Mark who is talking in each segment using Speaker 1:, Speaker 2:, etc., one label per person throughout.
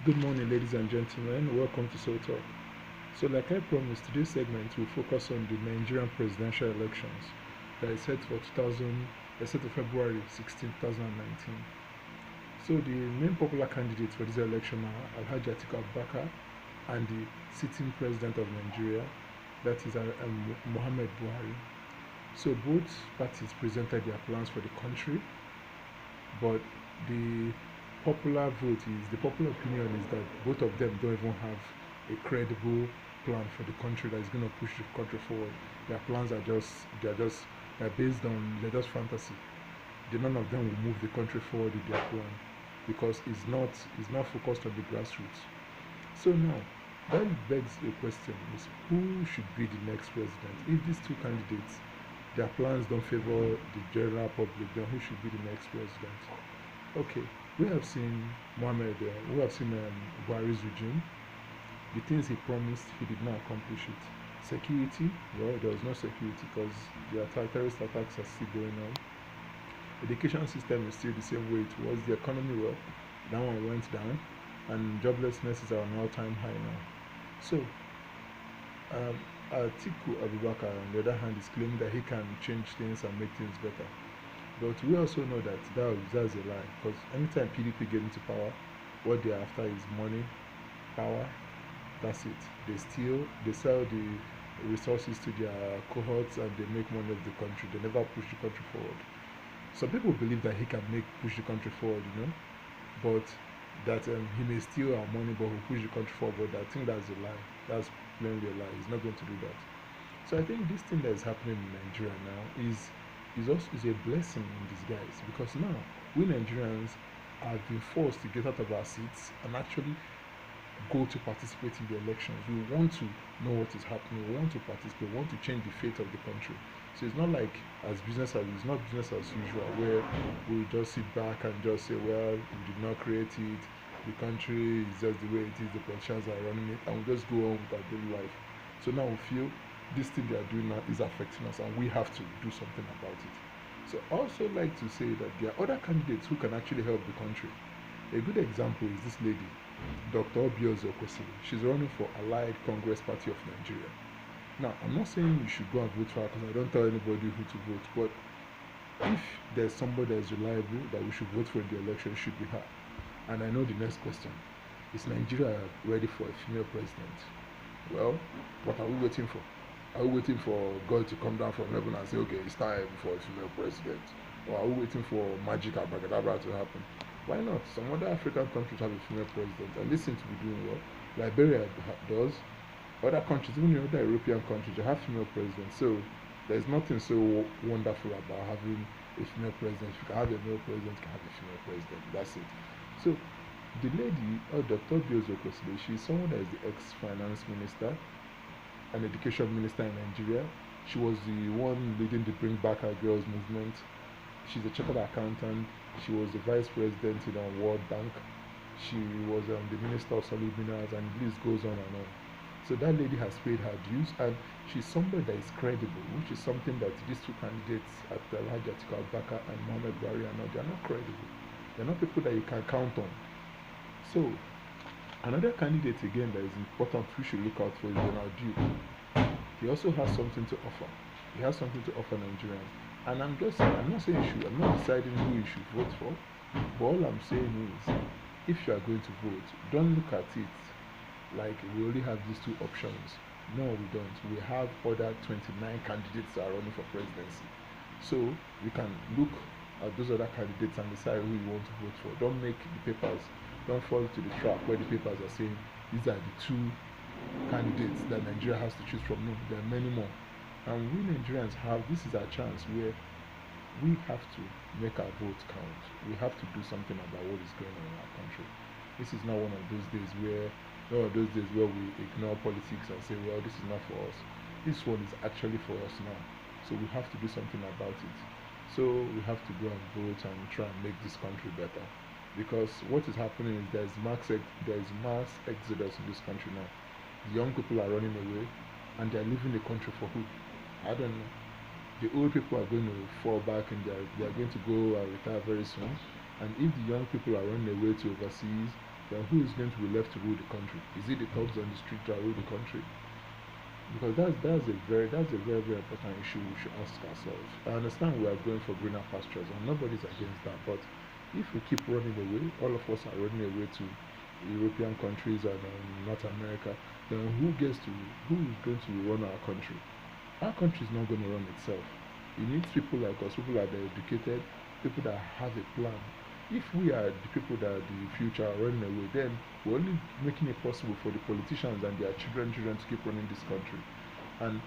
Speaker 1: Good morning, ladies and gentlemen. Welcome to Soul Talk. So, like I promised, today's segment will focus on the Nigerian presidential elections that is set for 2000, set to February 16, 2019. So, the main popular candidates for this election are Alhaji Atiku Abubakar and the sitting president of Nigeria, that is Muhammad Buhari. So, both parties presented their plans for the country, but the popular opinion is that both of them don't even have a credible plan for the country that is going to push the country forward. Their plans are they're based on they're just fantasy. None of them will move the country forward with their plan because it's not focused on the grassroots. So now that begs a question: is who should be the next president? If these two candidates their plans don't favor the general public, then who should be the next president? Okay, we have seen we have seen Buhari's regime. The things he promised, he did not accomplish it. Security, well, there was no security because the terrorist attacks are still going on. Education system is still the same way it was. The economy, well, that one went down, and joblessness is at an all-time high now. So, Atiku Abubakar, on the other hand, is claiming that he can change things and make things better. But we also know that that's a lie because anytime PDP get into power, what they're after is money, power. That's it. They steal, they sell the resources to their cohorts, and they make money of the country. They never push the country forward. Some people believe that he can push the country forward, but that he may steal our money, but he'll push the country forward. But I think that's a lie. That's plainly a lie. He's not going to do that. So I think this thing that is happening in Nigeria now is a blessing in disguise because now we Nigerians have been forced to get out of our seats and actually go to participate in the elections. We want to know what is happening. We want to participate. We want to change the fate of the country. So it's not like it's not business as usual where we just sit back and just say, well, we did not create it. The country is just the way it is. The politicians are running it, and we just go on with our daily life. So now we feel this thing they are doing now is affecting us, and we have to do something about it. So I also like to say that there are other candidates who can actually help the country. A good example is this lady, Dr. Obiozo Kwesili. She's running for Allied Congress Party of Nigeria. Now, I'm not saying you should go and vote for her because I don't tell anybody who to vote, but if there's somebody that is reliable that we should vote for in the election, it should be her. And I know the next question. Is Nigeria ready for a female president? Well, what are we waiting for? Are we waiting for God to come down from heaven and say, okay, it's time for a female president? Or are we waiting for magic abracadabra to happen? Why not? Some other African countries have a female president, and they seem to be doing well. Liberia does. Other countries, even in other European countries, they have female presidents. So there's nothing so wonderful about having a female president. If you can have a male president, you can have a female president. That's it. So the lady, Dr. Obiozo Kwesili, she's someone that is the ex-finance minister and education minister in Nigeria. She was the one leading the Bring Back Our Girls movement. She's a chartered accountant. She was the vice president in the World Bank. She was the minister of solid minerals, and the list goes on and on. So that lady has paid her dues, and she's somebody that is credible, which is something that these two candidates at Alhaji Atiku Abubakar and Muhammad Buhari are not. They are not credible. They are not people that you can count on. So another candidate again that is important we should look out for is Donald Duke. He also has something to offer. He has something to offer Nigerians. And I'm not saying I'm not deciding who you should vote for, but all I'm saying is, if you are going to vote, don't look at it like we only have these two options. No, we don't. We have other 29 candidates that are running for presidency. So we can look at those other candidates and decide who you want to vote for. Don't fall into the trap where the papers are saying these are the two candidates that Nigeria has to choose from. No, there are many more. And we Nigerians this is our chance where we have to make our vote count. We have to do something about what is going on in our country. This is not one of those days where we ignore politics and say, well, this is not for us. This one is actually for us now. So we have to do something about it. So we have to go and vote and try and make this country better. Because what is happening is there is mass exodus in this country now. The young people are running away, and they are leaving the country for who? I don't know. The old people are going to fall back, and they are going to go and retire very soon. And if the young people are running away to overseas, then who is going to be left to rule the country? Is it the thugs on the street that rule the country? Because that's a very important issue we should ask ourselves. I understand we are going for greener pastures, and nobody's against that. But if we keep running away, all of us are running away to European countries and North America. Then who is going to run our country? Our country is not going to run itself. It needs people like us, people that are educated, people that have a plan. If we are the people that are the future are running away, then we're only making it possible for the politicians and their children to keep running this country. And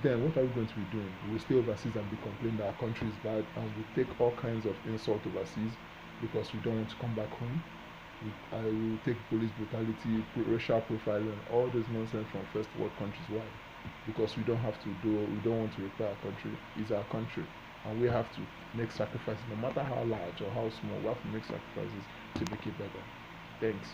Speaker 1: then what are we going to be doing? We'll stay overseas and be complaining that our country is bad, and we take all kinds of insult overseas because we don't want to come back home. I will take police brutality, racial profiling, all this nonsense from first world countries. Why? Because we don't want to repair our country. It's our country, and we have to make sacrifices, no matter how large or how small. We have to make sacrifices to make it better. Thanks.